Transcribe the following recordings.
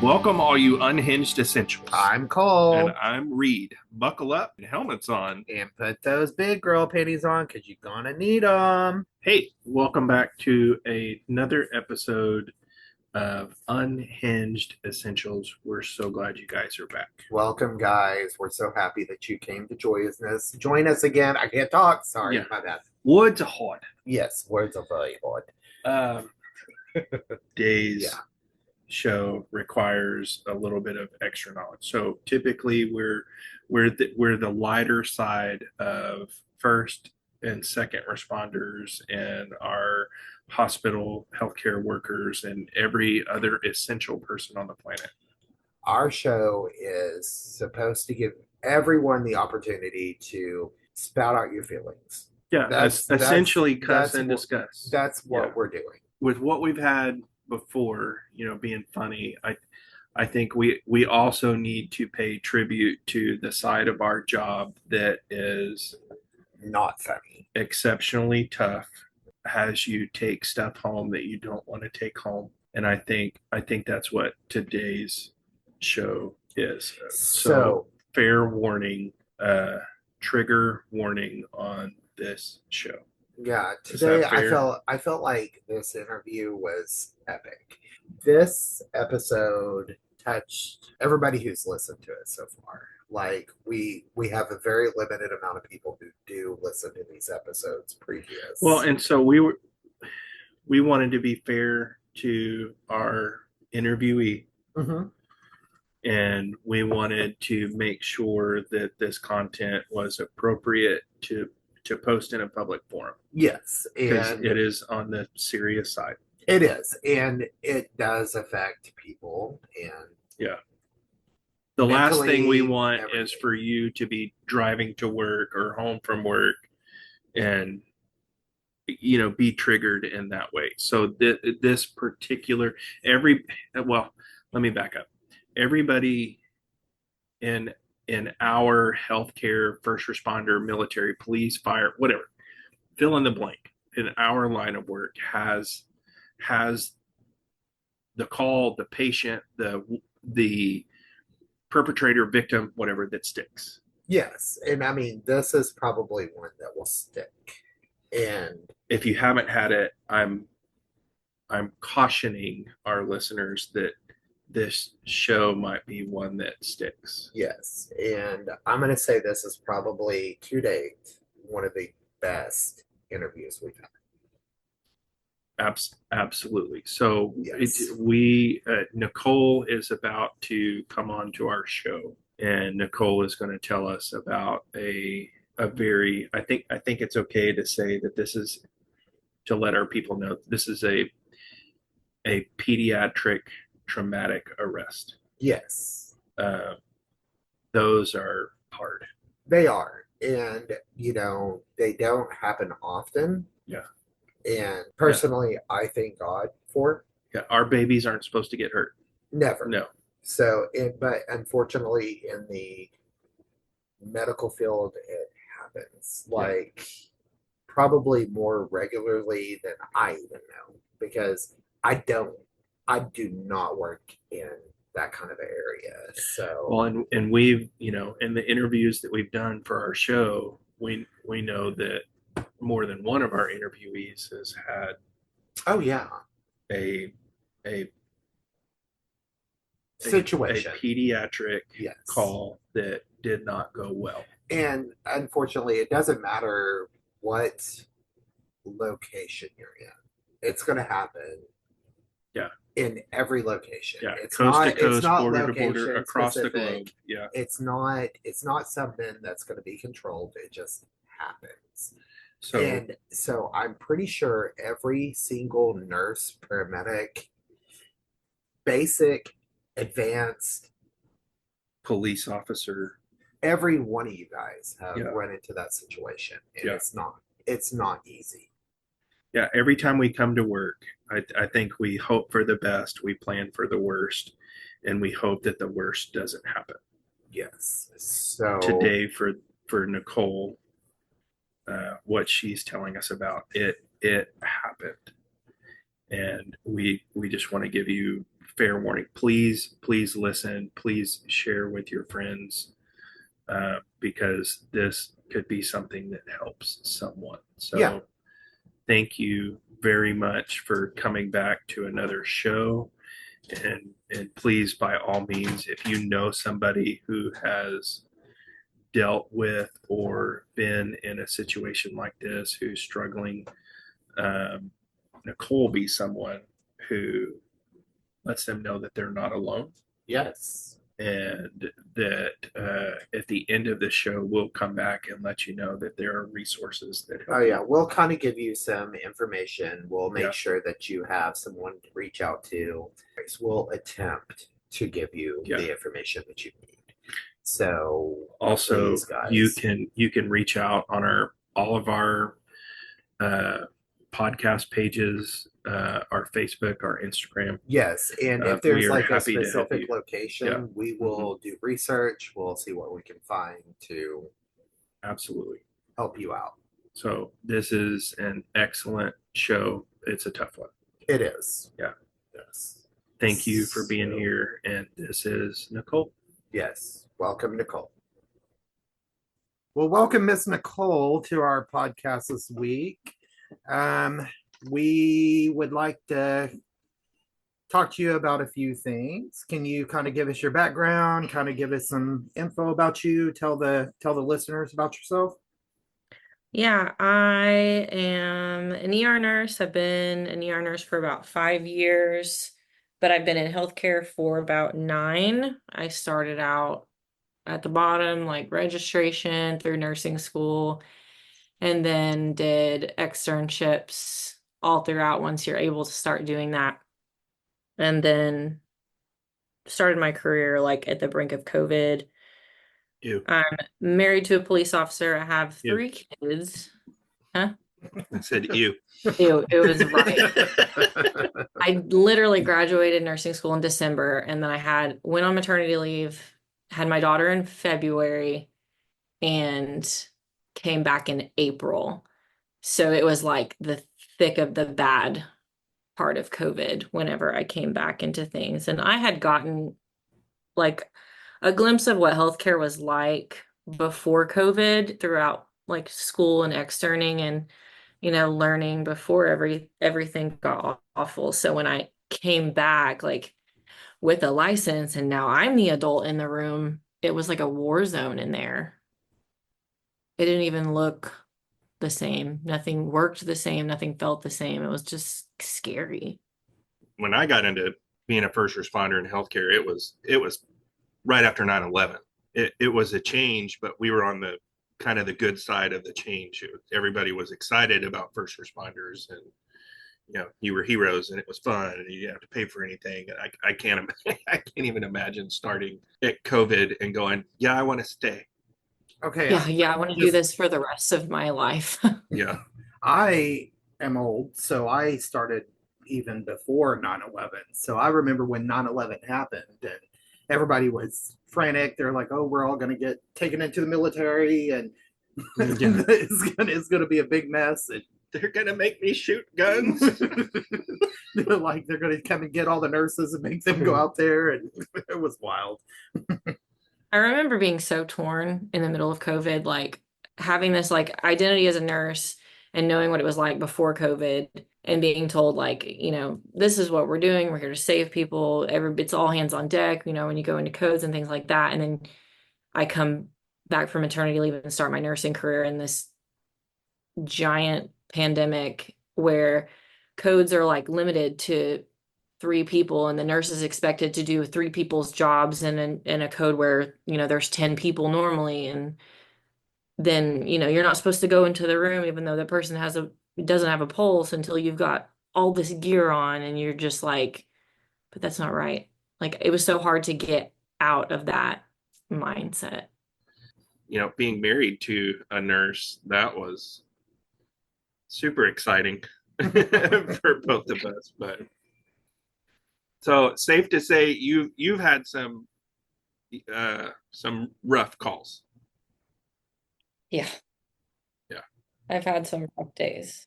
Welcome, all you unhinged essentials. I'm Cole. And I'm Reed. Buckle up and helmets on. And put those big girl panties on because you're going to need them. Hey, welcome back to another episode of Unhinged Essentials. We're so glad you guys are back. Welcome, guys. We're so happy that you came to join us again. I can't talk. Sorry, Yeah. my bad. Woods hot. Yes, words are very hard. Days Yeah. show requires a little bit of extra knowledge. So typically we're the lighter side of first and second responders and our hospital healthcare workers and every other essential person on the planet. Our show is supposed to give everyone the opportunity to spout out your feelings. Yeah, that's essentially cuss and discuss. That's what we're doing. With what we've had before, being funny, I think we also need to pay tribute to the side of our job that is not funny, exceptionally tough, has you take stuff home that you don't want to take home. And I think that's what today's show is. So fair warning, trigger warning on this show. Yeah, today I felt like this interview was epic. This episode touched everybody who's listened to it so far. Like we have a very limited amount of people who do listen to these episodes previous. Well, and so we wanted to be fair to our interviewee. Mm-hmm. And we wanted to make sure that this content was appropriate to post in a public forum. Yes, and it is on the serious side. It is, and it does affect people. And yeah, the last thing we want is for you to be driving to work or home from work and be triggered in that way. So this particular let me back up. Everybody in our healthcare, first responder, military, police, fire, whatever, fill in the blank, in our line of work has the call, the patient, the perpetrator, victim, whatever, that sticks. Yes, and I mean this is probably one that will stick. And if you haven't had it, I'm cautioning our listeners that this show might be one that sticks. Yes, and I'm going to say this is probably to date one of the best interviews we've had. Absolutely. So yes. Nacole is about to come on to our show, and Nacole is going to tell us about a very, I think it's okay to say that this is, to let our people know, this is a pediatric traumatic arrest. Yes. Those are hard. They are. And, they don't happen often. Yeah. And personally, I thank God for it. Yeah. Our babies aren't supposed to get hurt. Never. No. So, but unfortunately, in the medical field, it happens. Like, probably more regularly than I even know. Because I do not work in that kind of area. So well, and we've in the interviews that we've done for our show, we know that more than one of our interviewees has had a situation, a pediatric call that did not go well. And unfortunately, it doesn't matter what location you're in, it's going to happen. Yeah. In every location. Yeah. It's coast to coast, border to border, across the globe. Yeah. It's not something that's going to be controlled. It just happens. So I'm pretty sure every single nurse, paramedic, basic, advanced, police officer, every one of you guys have run into that situation. And it's not easy. Yeah, every time we come to work, I think we hope for the best, we plan for the worst, and we hope that the worst doesn't happen. Yes. So today for Nacole, what she's telling us about, it happened. And we just want to give you fair warning. Please, please listen. Please share with your friends, because this could be something that helps someone. Yeah. So thank you very much for coming back to another show. And please, by all means, if you know somebody who has dealt with or been in a situation like this, who's struggling, um, Nacole be someone who lets them know that they're not alone, Yes. and that at the end of the show, we'll come back and let you know that there are resources that Oh help yeah, you. we'll kind of give you some information. We'll make Yeah. sure that you have someone to reach out to. We'll attempt to give you Yeah. the information that you need. So Also, please, guys. you can reach out on our all of our uh, podcast pages, our Facebook, our Instagram. Yes, and if We there's are like a happy to help specific you. Yeah. location, we Hmm. will do research. We'll see what we can find to Absolutely. help you out. So this is an excellent show. It's a tough one. It is. Yeah. Yes. Thank you for being So, here. And this is Nacole. yes. Welcome, Nacole. Well, welcome, Miss Nacole, to our podcast this week. Um, we would like to talk to you about a few things. Can you kind of give us your background, kind of give us some info about you, tell the listeners about yourself? Yeah, I am an ER nurse. I've been an ER nurse for about 5 years, but I've been in healthcare for about 9. I started out at the bottom, like registration through nursing school, and then did externships all throughout once you're able to start doing that. And then started my career like at the brink of COVID. You. I'm married to a police officer. I have You. 3 kids. Huh? I said you. It was right. I literally graduated nursing school in December and then I went on maternity leave, had my daughter in February and came back in April. So it was like the thick of the bad part of COVID whenever I came back into things. And I had gotten like a glimpse of what healthcare was like before COVID throughout like school and externing and learning before everything got awful. So when I came back like with a license and now I'm the adult in the room, it was like a war zone in there. It didn't even look the same. Nothing worked the same, nothing felt the same. It was just scary. When I got into being a first responder in healthcare, it was right after 9/11. It was a change, but we were on the kind of the good side of the change. Everybody was excited about first responders, and you were heroes, and it was fun, and you didn't have to pay for anything. I can't I can't even imagine starting at COVID and going, yeah, I want to stay. Okay, Yeah, I want to do just this for the rest of my life. Yeah. I am old, so I started even before 9/11. So I remember when 9/11 happened and everybody was frantic. They're like, "Oh, we're all going to get taken into the military and Yeah. it's gonna be a big mess." And They're gonna make me shoot guns. they're like they're gonna come and get all the nurses and make them go out there, and it was wild. I remember being so torn in the middle of COVID, like having this like identity as a nurse and knowing what it was like before COVID and being told like, this is what we're doing. We're here to save people. It's all hands on deck, when you go into codes and things like that. And then I come back from maternity leave and start my nursing career in this giant pandemic where codes are like limited to 3 people and the nurse is expected to do 3 people's jobs in a code where there's 10 people normally, and then you're not supposed to go into the room even though the person doesn't have a pulse until you've got all this gear on, and you're just like, but that's not right. Like it was so hard to get out of that mindset. Being married to a nurse, that was super exciting for both of us. But so safe to say you've had some rough calls. Yeah, Yeah. I've had some rough days.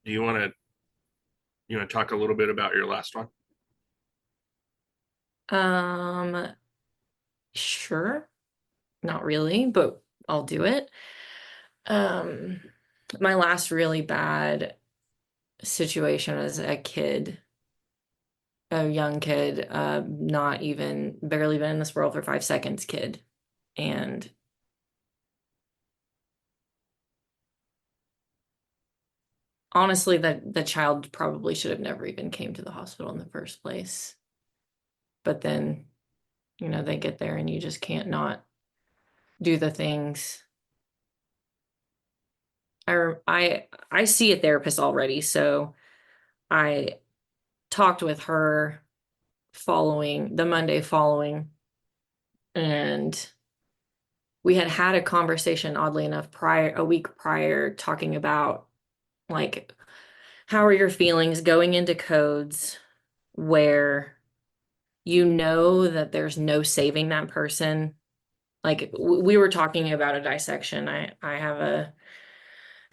Do you want to talk a little bit about your last one? Um, sure. Not really, but I'll do it. Um, my last really bad situation was a kid, a young kid, not even barely been in this world for 5 seconds kid. And honestly, the child probably should have never even came to the hospital in the first place. But then, they get there and you just can't not do the things. I see a therapist already, so I talked with her following the Monday following, and we had had a conversation, oddly enough, a week prior, talking about like how are your feelings going into codes where you know that there's no saving that person. Like we were talking about a dissection. I have a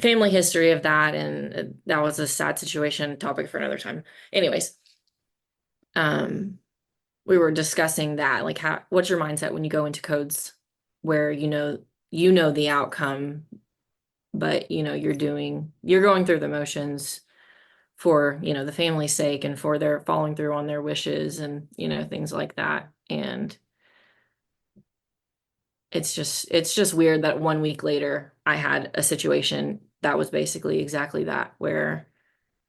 family history of that, and that was a sad situation, topic for another time. Anyways, um we were discussing that, like what's your mindset when you go into codes where you know the outcome, but you're going through the motions for the family's sake and for their following through on their wishes and things like that. And it's just weird that 1 week later I had a situation that was basically exactly that, where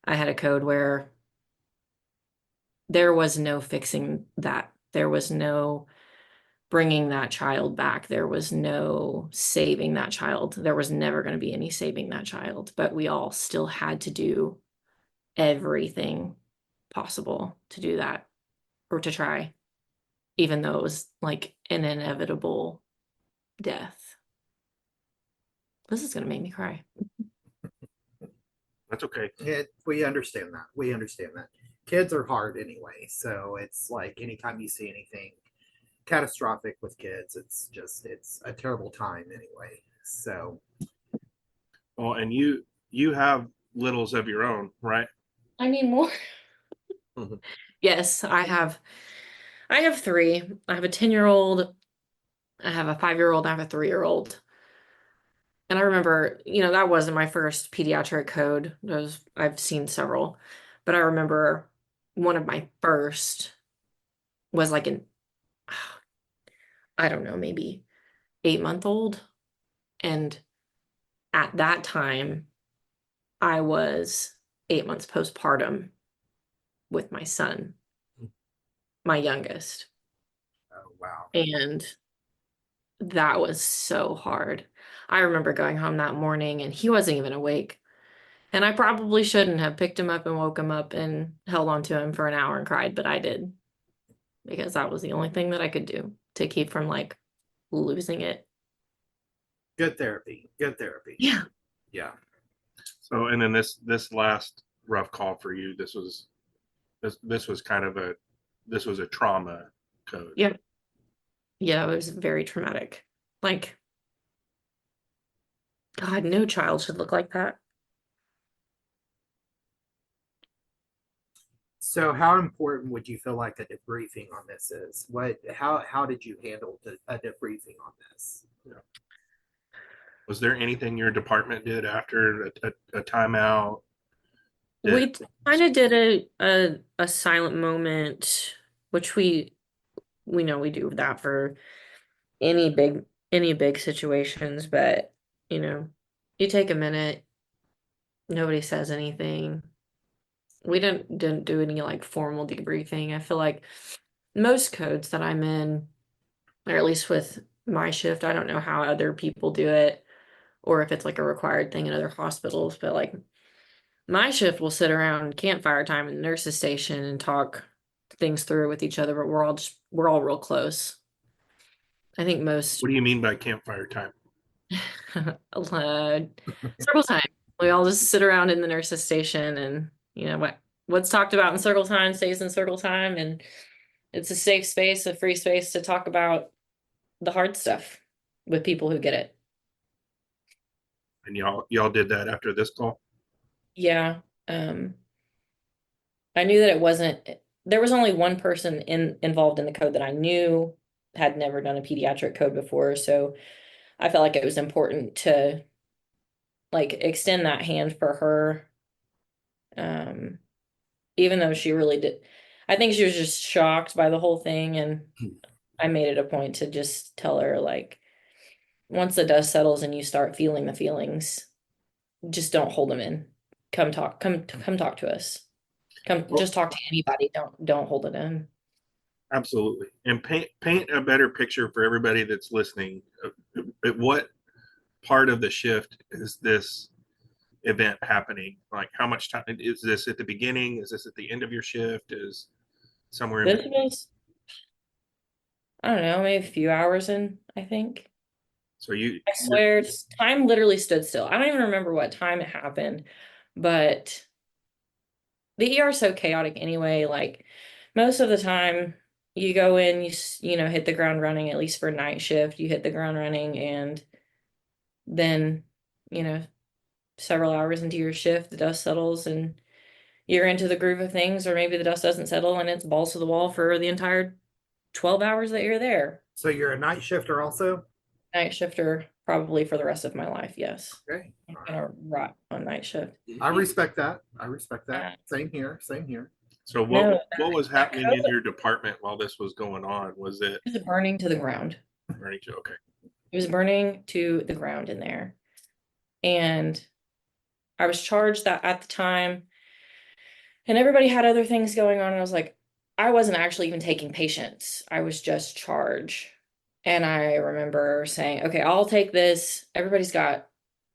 I had a code where there was no fixing that. There was no bringing that child back. There was no saving that child. There was never going to be any saving that child, but we all still had to do everything possible to do that, or to try, even though it was like an inevitable death. This is going to make me cry. That's okay. We understand that. We understand that. Kids are hard anyway, so it's like anytime you see anything catastrophic with kids, it's a terrible time anyway. So Well, and you have littles of your own, right? I need more. Mhm. Yes, I have three. I have a 10-year-old, I have a 5-year-old, I have a 3-year-old. And I remember, that wasn't my first pediatric code. I've seen several, but I remember one of my first was like I don't know, maybe 8-month old. And at that time, I was 8 months postpartum with my son, my youngest. oh wow. And that was so hard. I remember going home that morning and he wasn't even awake. And I probably shouldn't have picked him up and woke him up and held on to him for an hour and cried, but I did, because that was the only thing that I could do to keep from like losing it. Good therapy. Good therapy. Yeah. Yeah. So, and then this last rough call for you, this was kind of this was a trauma code. Yeah. Yeah, it was very traumatic. Like, God, no child should look like that. So how important would you feel like a debriefing on this is? How did you handle a debriefing on this? Yeah. Was there anything your department did after a timeout? We kind of did a silent moment, which we know we do that for any big situations, but you know, you take a minute, nobody says anything. We didn't do any like formal debriefing. I feel like most codes that I'm in, or at least with my shift, I don't know how other people do it or if it's like a required thing in other hospitals, but like my shift will sit around campfire time in the nurses station and talk things through with each other, but we're all real close. I think most What do you mean by campfire time? circle time. We all just sit around in the nurses station, and what's talked about in circle time stays in circle time, and it's a safe space, a free space to talk about the hard stuff with people who get it. And y'all did that after this call? Yeah. I knew that it wasn't there was only one person involved in the code that I knew had never done a pediatric code before, so I felt like it was important to like extend that hand for her. Um, Even though she really did, I think she was just shocked by the whole thing, and I made it a point to just tell her like once the dust settles and you start feeling the feelings, just don't hold them in. Come talk to us. Come Well, just talk to anybody. Don't hold it in. absolutely. And paint a better picture for everybody that's listening. At what part of the shift is this event happening? Like, how much time is this at the beginning? Is this at the end of your shift? Is somewhere in This between? was, I don't know, maybe a few hours in, I think. So you, I you're swear, time literally stood still. I don't even remember what time it happened, but the ER is so chaotic anyway. Like most of the time, you go in, you know, hit the ground running. At least for night shift, you hit the ground running, and then, you know, several hours into your shift, the dust settles, and you're into the groove of things, or maybe the dust doesn't settle and it's balls to the wall for the entire 12 hours that you're there. So you're a night shifter also? Night shifter, probably for the rest of my life, yes. Okay. I'm All right. gonna rot on night shift. I respect that. I respect that. Uh, Same here. Same here. so no, what was that happening in code your department while this was going on? Was it is burning to the ground. burning to okay? It was burning to the ground in there. And I was charged that at the time, and everybody had other things going on. And I was like, I wasn't actually even taking patients. I was just charge. And I remember saying, okay, I'll take this. Everybody's got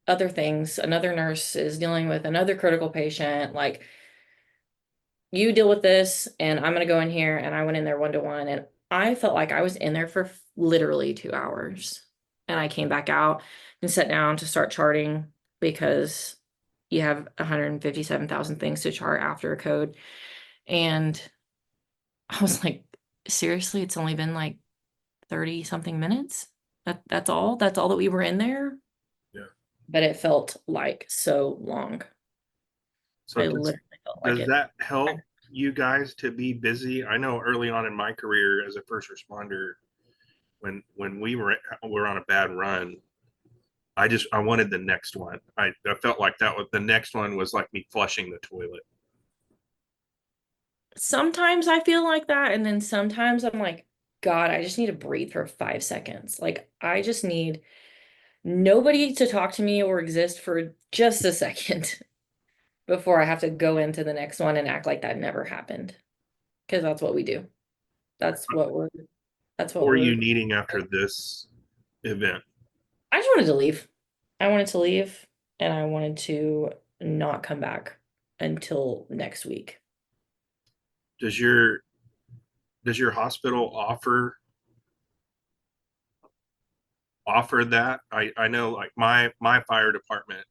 other things. Another nurse is dealing with another critical patient. Like, you deal with this, and I'm going to go in here. And I went in there 1-to-1. And I felt like I was in there for literally 2 hours. And I came back out and sat down to start charting because you have 157,000 things to chart after a code. And I was like, seriously, it's only been like 30 something minutes. That's all that we were in there. Yeah. But it felt like so long. So I literally felt like does it. that help you guys to be busy? I know early on in my career as a first responder, when we were on a bad run, I wanted the next one. I felt like that was the next one was like me flushing the toilet. Sometimes I feel like that, and then sometimes I'm like, God, I just need to breathe for 5 seconds. Like I just need nobody to talk to me or exist for just a second before I have to go into the next one and act like that never happened. Because that's what we do. That's what we're that's What what were you we're needing after this event? I just wanted to leave. I wanted to leave, and I wanted to not come back until next week. Does your does your hospital offer that? I know like my fire department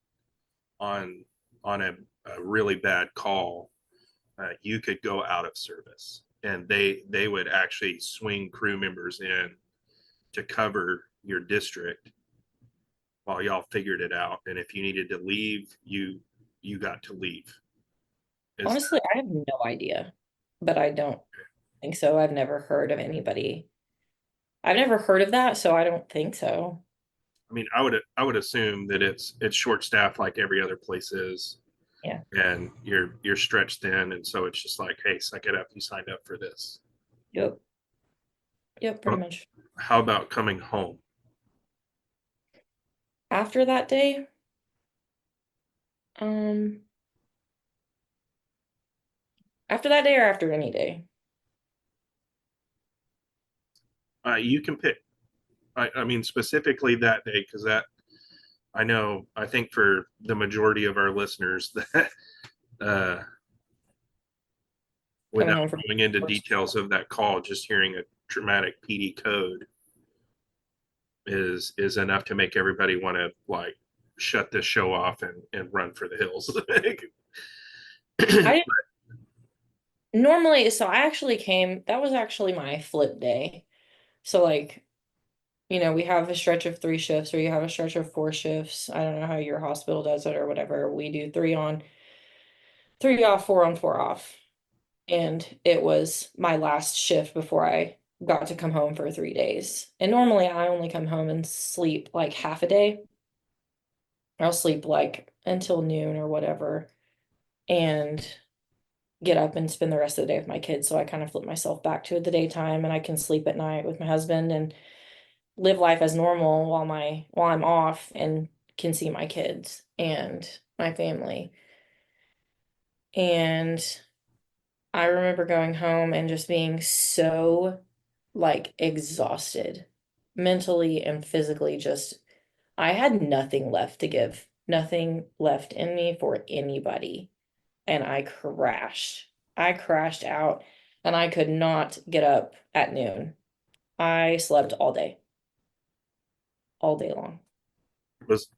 on a really bad call, you could go out of service, and they would actually swing crew members in to cover your district while y'all figured it out. And if you needed to leave, you got to leave. Is Honestly, I have no idea, but I don't think so. I've never heard of anybody. I've never heard of that, so I don't think so. I mean, I would assume that it's short staffed like every other place is, Yeah. and you're stretched thin, and so it's just like, hey, suck it up. You signed up for this. Yep. Yep, pretty Well, much. how about coming home? After that day, um, after that day or after any day? You can pick. I mean, specifically that day, because that I know. I think for the majority of our listeners, that uh, Coming without home from going into work. details of that call, just hearing a traumatic PD code is enough to make everybody want to like shut this show off and run for the hills. I normally, so I actually came, that was actually my flip day. So like, you know, we have a stretch of 3 shifts or you have a stretch of 4 shifts. I don't know how your hospital does it or whatever. We do 3 on, 3 off, 4 on, 4 off. and it was my last shift before I got to come home for 3 days. And normally I only come home and sleep like half a day. I'll sleep like until noon or whatever and get up and spend the rest of the day with my kids. So I kind of flip myself back to the daytime and I can sleep at night with my husband and live life as normal while I'm off and can see my kids and my family. And I remember going home and just being so like exhausted mentally and physically. Just I had nothing left to give, nothing left in me for anybody. And I crashed out and I could not get up at noon. I slept all day long.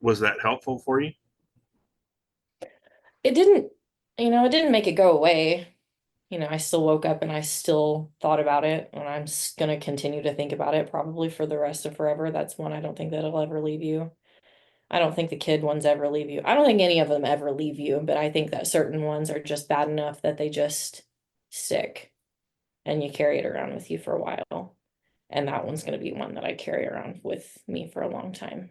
Was that helpful for you? It didn't, it didn't make it go away. I still woke up and I still thought about it, and I'm going to continue to think about it probably for the rest of forever. That's one I don't think that'll ever leave you. I don't think the kid ones ever leave you. I don't think any of them ever leave you, but I think that certain ones are just bad enough that they just stick and you carry it around with you for a while. And that one's going to be one that I carry around with me for a long time.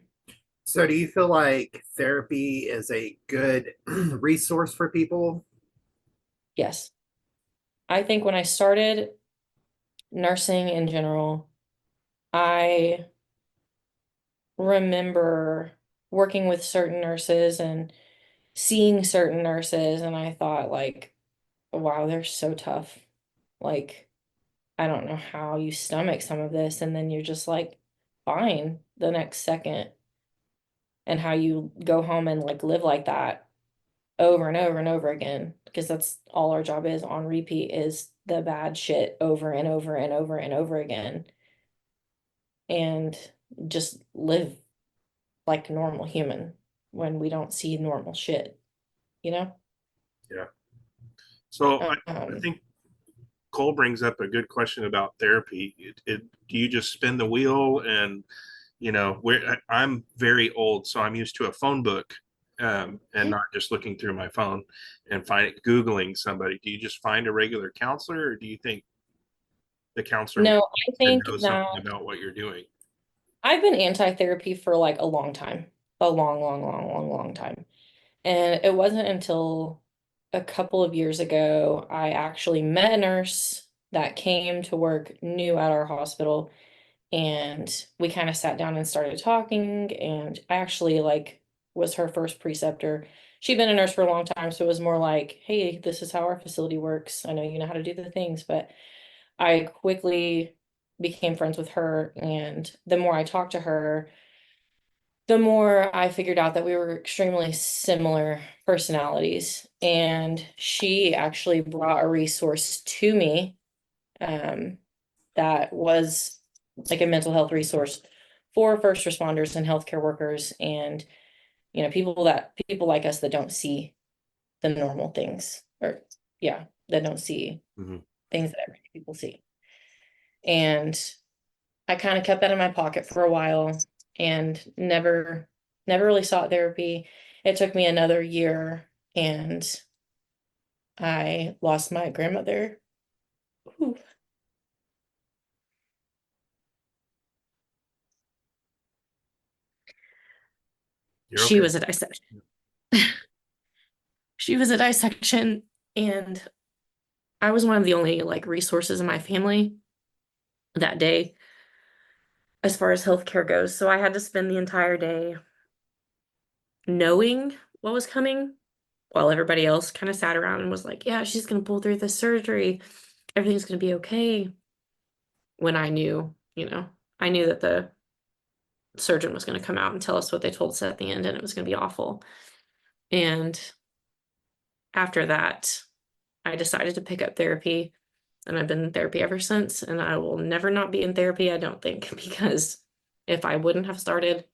So, do you feel like therapy is a good resource for people? Yes. I think when I started nursing in general, I remember working with certain nurses and seeing certain nurses, and I thought, like, wow, they're so tough. Like, I don't know how you stomach some of this. And then you're just like, fine the next second. And how you go home and like live like that over and over and over again. Because that's all our job is on repeat is the bad shit over and over and over and over again. And just live like a normal human when we don't see normal shit, you know? Yeah. So I Um, think Cole brings up a good question about therapy. Do you just spin the wheel and I'm very old, so I'm used to a phone book, and not just looking through my phone and Googling somebody. Do you just find a regular counselor, or do you think the counselor no, I to think know that something about what you're doing? I've been anti-therapy for like a long time, a long, long, long, long, long time. And it wasn't until a couple of years ago I actually met a nurse that came to work new at our hospital, and we kind of sat down and started talking, and I actually like was her first preceptor. She'd been a nurse for a long time, so it was more like, hey, this is how our facility works. I know you know how to do the things, but I quickly became friends with her, and the more I talked to her, the more I figured out that we were extremely similar personalities. And she actually brought a resource to me, um, that was like a mental health resource for first responders and healthcare workers and people like us that don't see the normal things, or yeah, that don't see Mm-hmm. things that everyday people see. And I kind of kept that in my pocket for a while and never really sought therapy. It took me another year and I lost my grandmother. Ooh. You're She okay. was a dissection. She was a dissection, and I was one of the only like resources in my family that day as far as healthcare goes. So I had to spend the entire day knowing what was coming while everybody else kind of sat around and was like, yeah, she's going to pull through this surgery. Everything's going to be okay. When I knew that the surgeon was going to come out and tell us what they told us at the end, and it was going to be awful. And after that, I decided to pick up therapy, and I've been in therapy ever since. And I will never not be in therapy, I don't think, because if I wouldn't have started,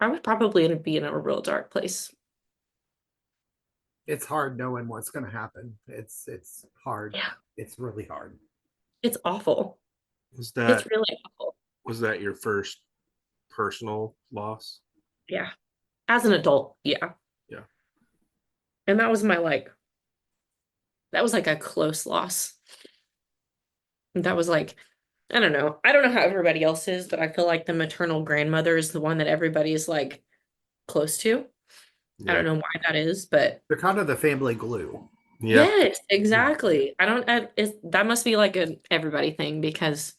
I would probably be in a real dark place. It's hard knowing what's going to happen. It's hard. Yeah, It's really hard. it's awful. Was It's that really awful. was that your first personal loss? Yeah. As an adult, yeah. Yeah. And that was my like that was like a close loss. That was like, I don't know. I don't know how everybody else is, but I feel like the maternal grandmother is the one that everybody is like close to. I Yeah. don't know why that is, but They're kind of the family glue. Yeah. yes, Yeah. exactly. That must be like an everybody thing because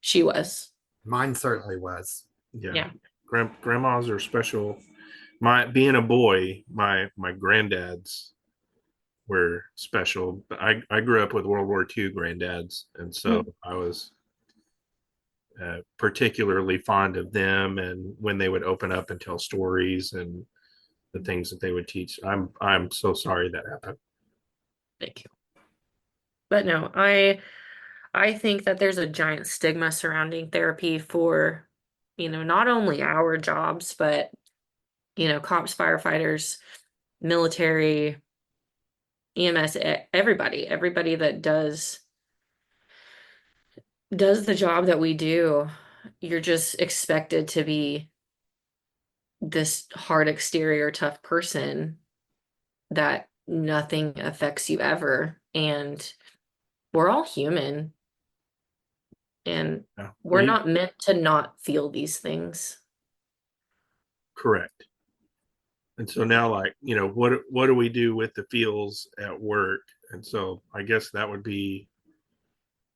she was. Mine certainly was. Yeah. Yeah. Grandmas are special. My being a boy, my granddads were special. I grew up with World War II granddads, and so Mm. I was particularly fond of them and when they would open up and tell stories and the things that they would teach. I'm so sorry that happened. Thank you. But no, I think that there's a giant stigma surrounding therapy for, not only our jobs, but, cops, firefighters, military, EMS, everybody that does the job that we do. You're just expected to be this hard exterior, tough person that nothing affects you ever. And we're all human and Yeah. we're not meant to not feel these things. Correct. And so now, like, what do we do with the feels at work? And so I guess that would be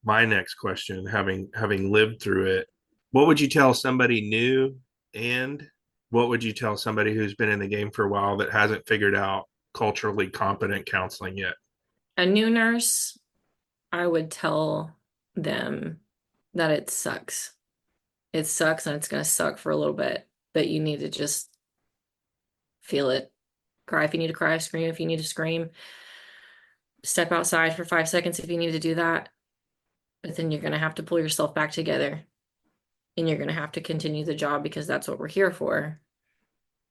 my next question, having lived through it. What would you tell somebody new, and what would you tell somebody who's been in the game for a while that hasn't figured out culturally competent counseling yet? A new nurse, I would tell them that it sucks. It sucks and it's going to suck for a little bit, but you need to just feel it. Cry if you need to cry, scream if you need to scream, step outside for 5 seconds if you need to do that. But then you're going to have to pull yourself back together and you're going to have to continue the job because that's what we're here for.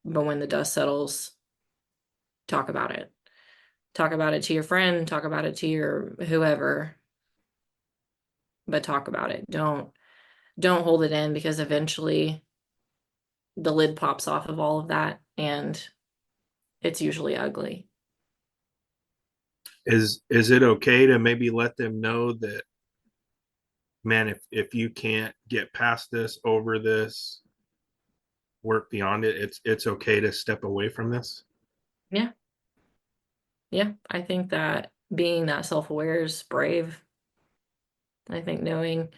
But when the dust settles, talk about it. Talk about it to your friend, talk about it to your whoever, but talk about it. Don't hold it in because eventually the lid pops off of all of that and it's usually ugly. Is it okay to maybe let them know that, man, if you can't get past this, over this, work beyond it, it's okay to step away from this? Yeah. Yeah. I think that being that self-aware is brave. I think knowing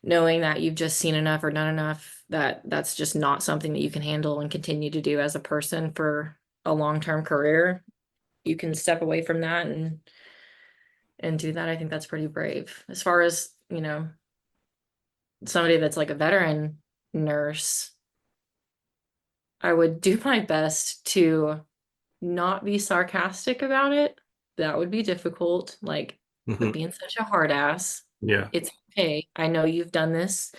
that you've just seen enough or done enough, that that's just not something that you can handle and continue to do as a person for a long-term career. You can step away from that and do that. I think that's pretty brave. As far as, somebody that's like a veteran nurse, I would do my best to not be sarcastic about it. That would be difficult. Like, quit Mm-hmm. being such a hard ass. Yeah. It's okay. I know you've done this,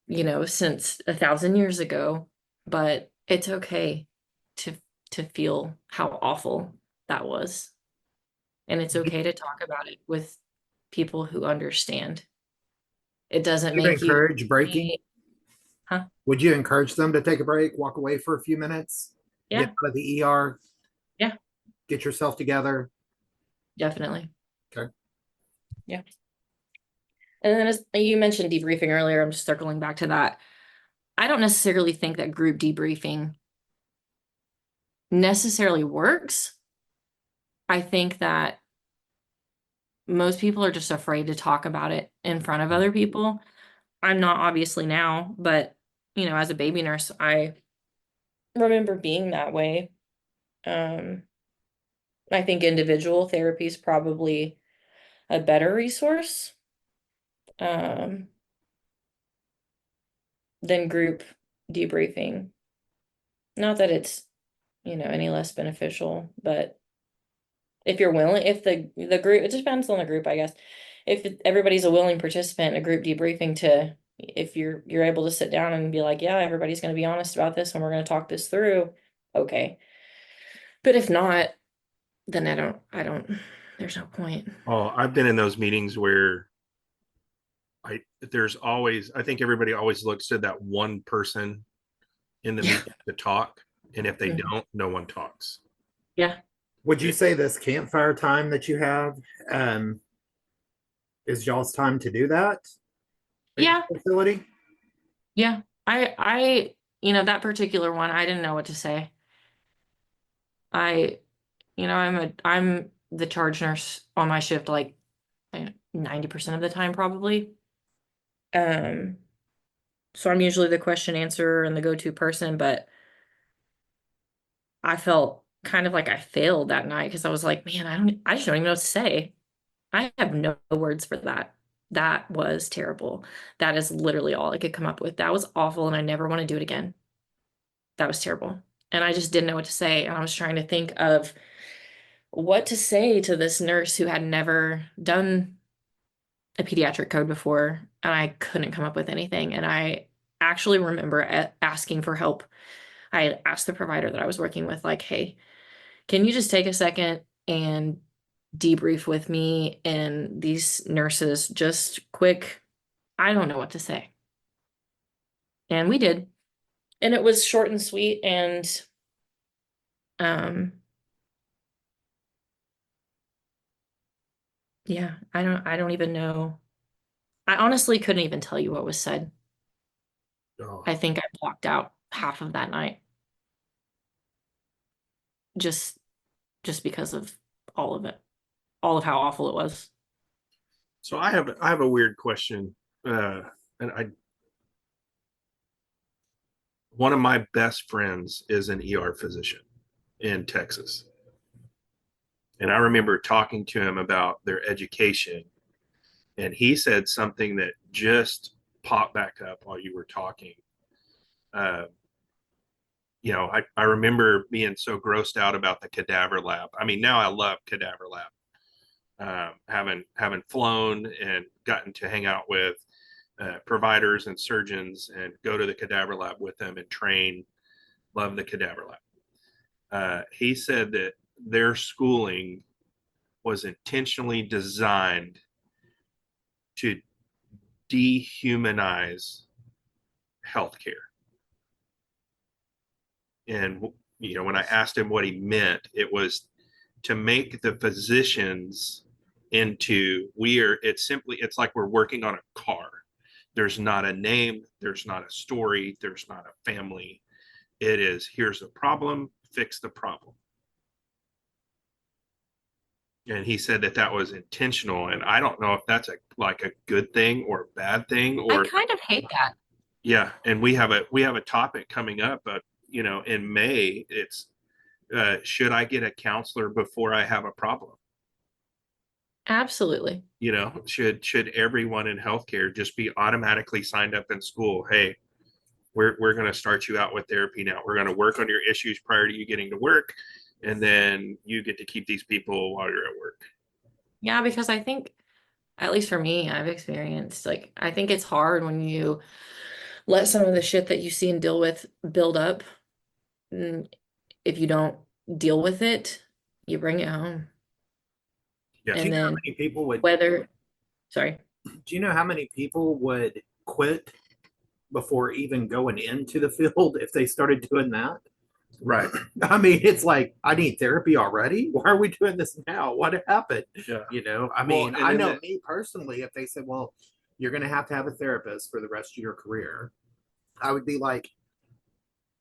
since 1,000 years ago, but it's okay to to feel how awful that was. And it's okay to talk about it with people who understand. It doesn't You make you encourage breaking? okay. Huh? Would you encourage them to take a break, walk away for a few minutes, get Yeah, out of the ER, yeah, get yourself together? definitely. Okay. Yeah. And then as you mentioned debriefing earlier, I'm just circling back to that. I don't necessarily think that group debriefing necessarily works. I think that most people are just afraid to talk about it in front of other people. I'm not obviously now, but as a baby nurse, I remember being that way. Um, I think individual therapy is probably a better resource um, than group debriefing. Not that it's, any less beneficial, but if you're willing, if the group, it depends on the group, I guess. If everybody's a willing participant in a group debriefing if you're able to sit down and be like, yeah, everybody's going to be honest about this and we're going to talk this through, okay. But if not, then I don't, there's no point. Oh, I've been in those meetings where there's always, I think everybody always looks at that one person in the Yeah. meeting to talk, and if they Mhm. don't, no one talks. Yeah. Would you say this campfire time that you have um, is y'all's time to do that at Yeah, your facility? yeah. That particular one, I didn't know what to say. I, I'm the charge nurse on my shift like 90% of the time probably. Um, so I'm usually the question answerer and the go-to person, but I felt kind of like I failed that night because I was like, man, I just don't even know what to say. I have no words for that. That was terrible. That is literally all I could come up with. That was awful, and I never want to do it again. That was terrible. And I just didn't know what to say. And I was trying to think of what to say to this nurse who had never done a pediatric code before, and I couldn't come up with anything. And I actually remember asking for help. I had asked the provider that I was working with, like, hey, can you just take a second and debrief with me and these nurses, just quick? I don't know what to say. And we did. And it was short and sweet. And um, yeah, I don't even know. I honestly couldn't even tell you what was said. Oh, I think I blocked out half of that night just just because of all of it, all of how awful it was. So I have a weird question, and I one of my best friends is an ER physician in Texas, and I remember talking to him about their education, and he said something that just popped back up while you were talking. Uh, I remember being so grossed out about the cadaver lab. I mean, now I love cadaver lab. Having flown and gotten to hang out with providers and surgeons and go to the cadaver lab with them and train. Love the cadaver lab. He said that their schooling was intentionally designed to dehumanize healthcare. And when I asked him what he meant, it was to make the physicians into it's like we're working on a car. There's not a name, there's not a story, there's not a family. It is, here's the problem, fix the problem. And he said that that was intentional, and I don't know if that's like a good thing or a bad thing, I or kind of hate that. yeah. And we have a topic coming up, but in May, it's should I get a counselor before I have a problem? Absolutely. Should everyone in healthcare just be automatically signed up in school? Hey, we're going to start you out with therapy now. We're going to work on your issues prior to you getting to work, and then you get to keep these people while you're at work. Yeah, because I think, at least for me, I've experienced, like, I think it's hard when you let some of the shit that you see and deal with build up. And if you don't deal with it, you bring it home. Yeah. do And you know how then many people would? whether, sorry, Do you know how many people would quit before even going into the field if they started doing that? Right. I mean, it's like, I need therapy already. Why are we doing this now? What happened? Yeah. I mean, and I then know me personally, if they said, well, you're going to have a therapist for the rest of your career, I would be like,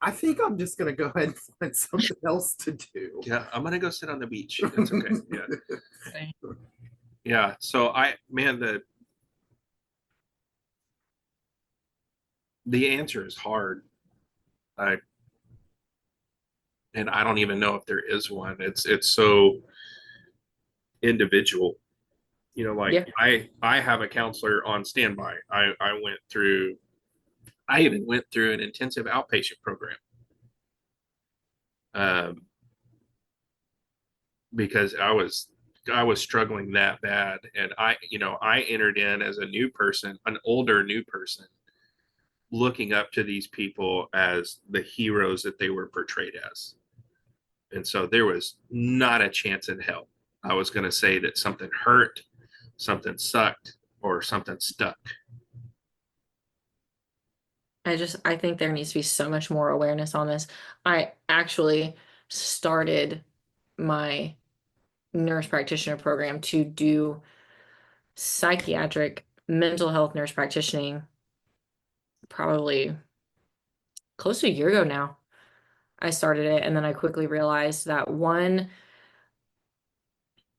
I think I'm just going to go ahead and find something else to do. Yeah, I'm gonna go sit on the beach. That's okay. Yeah. Yeah. So man, the answer is hard. I and I don't even know if there is one. It's so individual. Like yeah, I have a counselor on standby. I even went through an intensive outpatient program, um, because I was struggling that bad, and I entered in as a new person, an older new person, looking up to these people as the heroes that they were portrayed as. And so there was not a chance in hell I was going to say that something hurt, something sucked, or something stuck. I think there needs to be so much more awareness on this. I actually started my nurse practitioner program to do psychiatric mental health nurse practicing probably close to a year ago now. I started it, and then I quickly realized that one,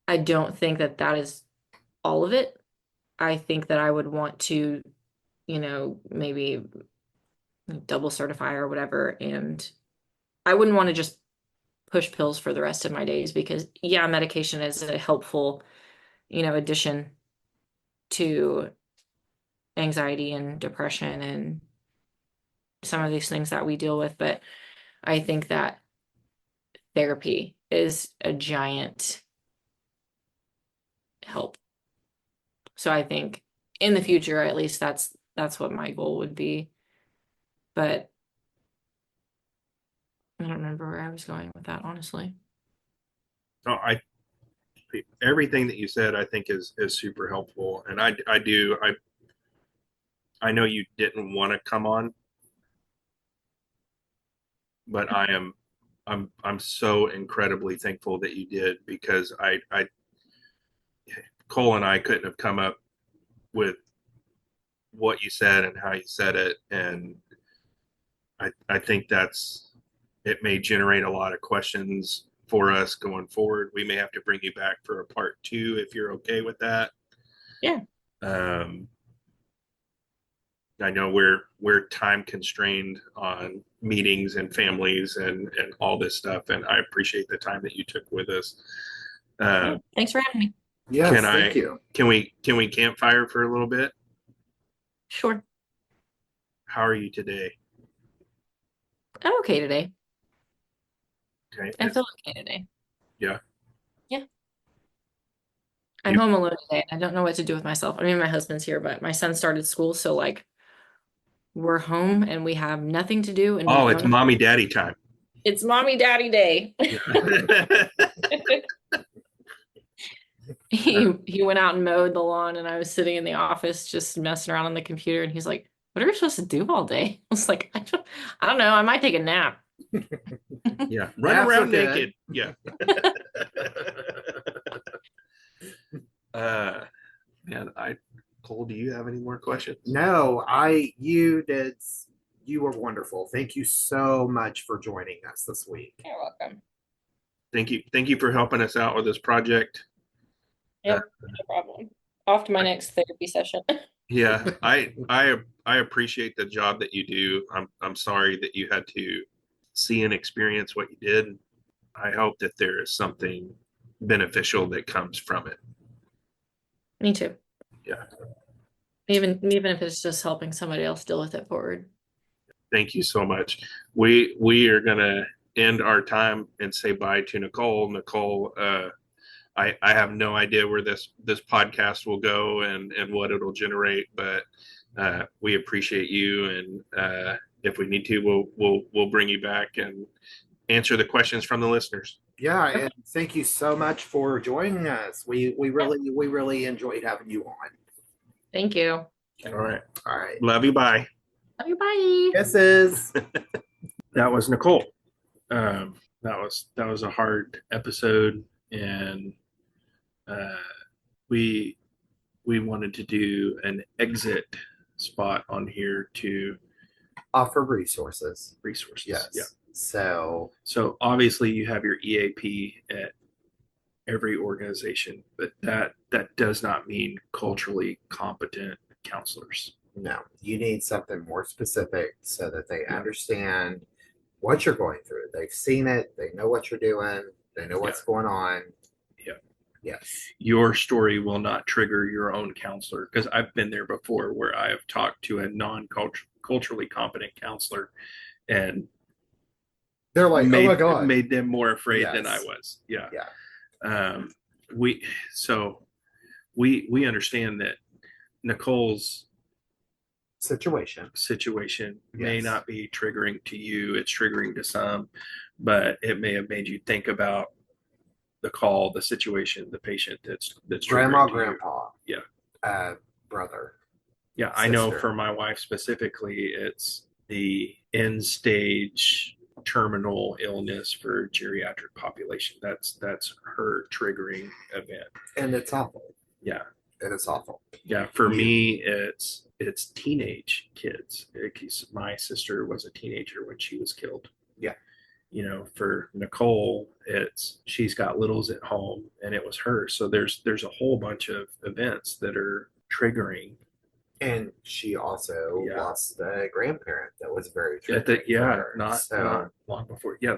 I don't think that that is all of it. I think that I would want to, maybe double certify or whatever. And I wouldn't want to just push pills for the rest of my days because, yeah, medication is a helpful, addition to anxiety and depression and some of these things that we deal with. But I think that therapy is a giant help. So I think in the future, at least that's what my goal would be. But I don't remember where I was going with that, honestly. Oh, everything that you said, I think is super helpful, and I know you didn't want to come on, but I'm so incredibly thankful that you did because Cole and I couldn't have come up with what you said and how you said it, and I think it may generate a lot of questions for us going forward. We may have to bring you back for a part 2 if you're okay with that. Yeah. Um, I know we're time constrained on meetings and families and all this stuff, and I appreciate the time that you took with us. Thanks for having me. Yes, thank you. Can we campfire for a little bit? Sure. How are you today? I'm okay today. Okay. I feel okay today. Yeah. Yeah. I'm home alone today. I don't know what to do with myself. I mean, my husband's here, but my son started school, so like we're home and we have nothing to do and we Oh, don't it's know. mommy daddy time. It's mommy daddy day. He went out and mowed the lawn and I was sitting in the office just messing around on the computer and he's like, "What are we supposed to do all day?" I was like, I don't know. I might take a nap. Yeah. Run Naps around are good. naked. Yeah. Man, Cole, do you have any more questions? No, you were wonderful. Thank you so much for joining us this week. You're welcome. Thank you for helping us out with this project. Yep, no problem. Off to my next therapy session. Yeah, I appreciate the job that you do. I'm sorry that you had to see and experience what you did. I hope that there is something beneficial that comes from it. Me too. Yeah. Even if it's just helping somebody else deal with it forward. Thank you so much. We are gonna end our time and say bye to Nacole. Nacole, I have no idea where this podcast will go and what it'll generate, but we appreciate you, and if we need to, we'll bring you back and answer the questions from the listeners. Yeah, and thank you so much for joining us. We really enjoyed having you on. Thank you. All right. All right. Love you. Bye. Love you. Bye. Kisses. That was Nacole. That was a hard episode, and we wanted to do an exit spot on here to Offer resources. Yes. Yeah. So obviously you have your EAP at every organization, but that does not mean culturally competent counselors. no, you need something more specific so that they understand what you're going through. They've seen it. They know what you're doing. They know what's going on. Yeah. Yes. Your story will not trigger your own counselor, because I've been there before where I have talked to a non-culturally competent counselor and they're like, oh my God. Made them more afraid than I was. Yeah. Yeah. We understand that Nacole's situation may not be triggering to you. It's triggering to some, but it may have made you think about the call, the situation, the patient that's grandma, triggering to grandpa. You. Brother. Yeah. Sister. I know for my wife specifically, it's the end stage terminal illness for geriatric population. That's her triggering event. And it's awful. Yeah. And it's awful. Yeah. For me, it's teenage kids. My sister was a teenager when she was killed. Yeah. You know, for Nacole, she's got littles at home and it was her. So there's a whole bunch of events that are triggering. And she also lost a grandparent that was very triggering. Not long before. Yeah,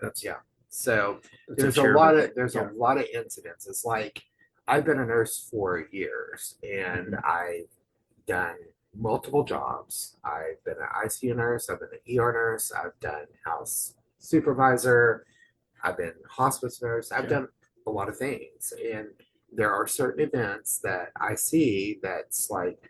So there's a lot of incidents. It's like I've been a nurse for years and I've done multiple jobs. I've been an ICU nurse, I've been an ER nurse, I've done house supervisor, I've been hospice nurse, I've done a lot of things. And there are certain events that I see that's like,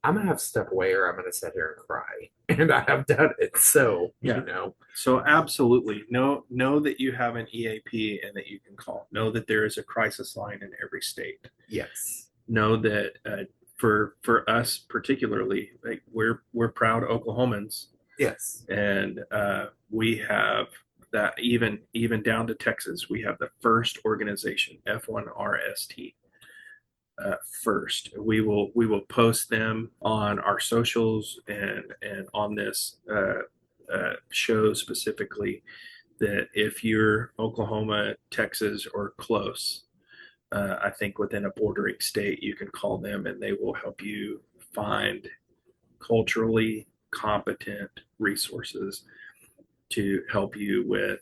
I'm gonna have to step away or I'm gonna sit here and cry. And I have done it. So you know. So absolutely. Know that you have an EAP and that you can call. Know that there is a crisis line in every state. Yes. Know that for us particularly, like we're proud Oklahomans. Yes. And we have that even down to Texas, we have the first organization, F1RST. First, we will post them on our socials and on this show specifically, that if you're Oklahoma, Texas, or close, I think within a bordering state, you can call them and they will help you find culturally competent resources to help you with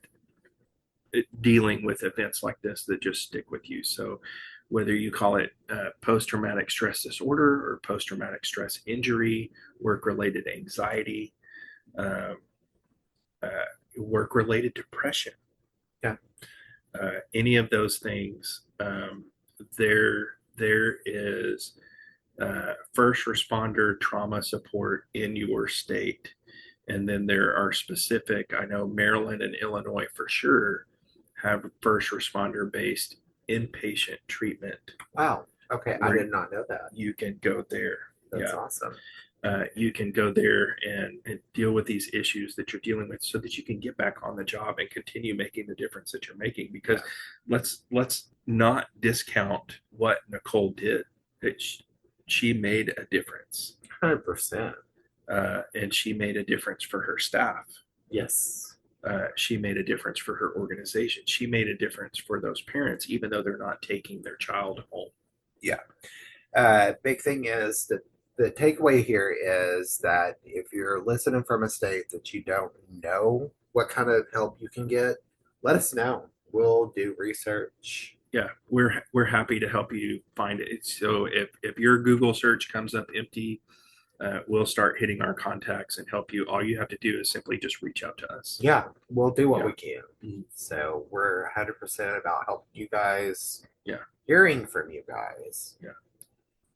dealing with events like this that just stick with you. So whether you call it post-traumatic stress disorder or post-traumatic stress injury, work-related anxiety, work-related depression, any of those things, there is first responder trauma support in your state. And then there are specific, I know Maryland and Illinois for sure have first responder based inpatient treatment. Wow. Okay. I did not know that. You can go there. That's awesome. You can go there and deal with these issues that you're dealing with so that you can get back on the job and continue making the difference that you're making. Because let's not discount what Nacole did. She made a difference. 100%. And she made a difference for her staff. Yes. She made a difference for her organization. She made a difference for those parents, even though they're not taking their child home. Yeah. Big thing is that the takeaway here is that if you're listening from a state that you don't know what kind of help you can get, let us know. We'll do research. Yeah, we're happy to help you find it. So if your Google search comes up empty, we'll start hitting our contacts and help you. All you have to do is simply just reach out to us. Yeah, we'll do what we can. Mm-hmm. So we're 100% about helping you guys. Yeah. Hearing from you guys. Yeah.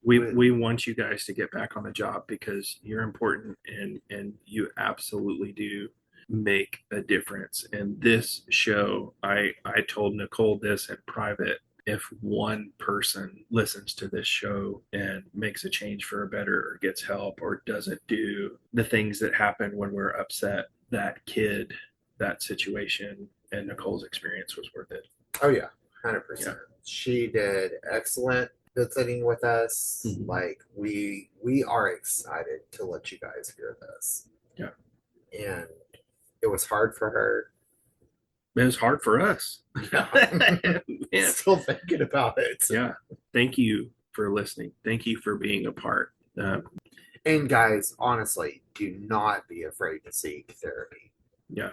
We want you guys to get back on the job because you're important and you absolutely do make a difference. And this show, I told Nacole this in private. If one person listens to this show and makes a change for a better or gets help or doesn't do the things that happen when we're upset, that kid, that situation, and Nacole's experience was worth it. Oh yeah, 100%. Yeah. She did excellent visiting with us. Mm-hmm. Like we are excited to let you guys hear this. Yeah. And it was hard for her. It was hard for us. Yeah. Still thinking about it. Yeah. Thank you for listening. Thank you for being a part. And guys, honestly, do not be afraid to seek therapy. Yeah.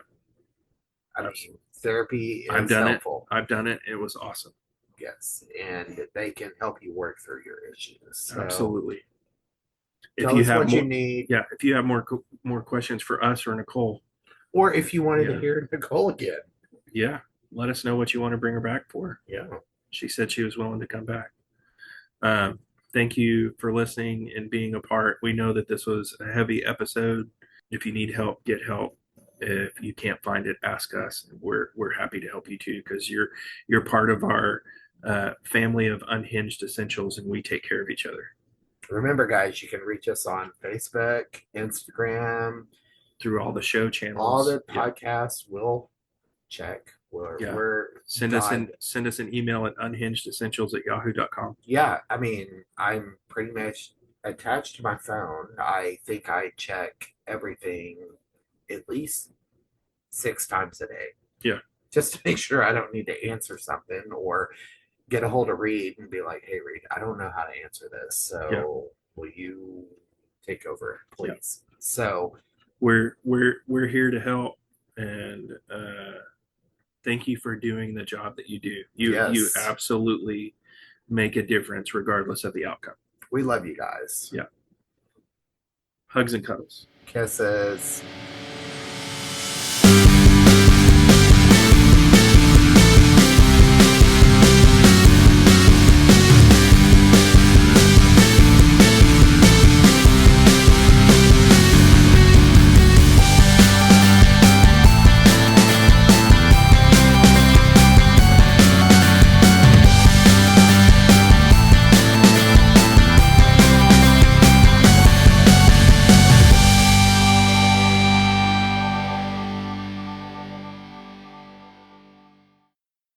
I mean, therapy is I've done helpful. I've done it. It was awesome. Yes. And they can help you work through your issues. So absolutely. If you have what you need. Yeah. If you have more questions for us or Nacole. Or if you wanted to hear Nacole again. Yeah. Let us know what you want to bring her back for. Yeah. She said she was willing to come back. Thank you for listening and being a part. We know that this was a heavy episode. If you need help, get help. If you can't find it, ask us. We're happy to help you too, because you're part of our family of Unhinged Essentials, and we take care of each other. Remember, guys, you can reach us on Facebook, Instagram, through all the show channels. All the podcasts will check. We're Yeah. we're Send God, us an email at unhingedessentials@yahoo.com. yeah. I mean, I'm pretty much attached to my phone. I think I check everything at least 6 times a day, Yeah. just to make sure I don't need to answer something or get a hold of Reed and be like, "Hey, Reed, I don't know how to answer this, Yeah. so will you take over, Yeah. please?" So We're here to help, and thank you for doing the job that you do. You yes, absolutely make a difference regardless of the outcome. we love you guys. Yeah. Hugs and cuddles. Kisses.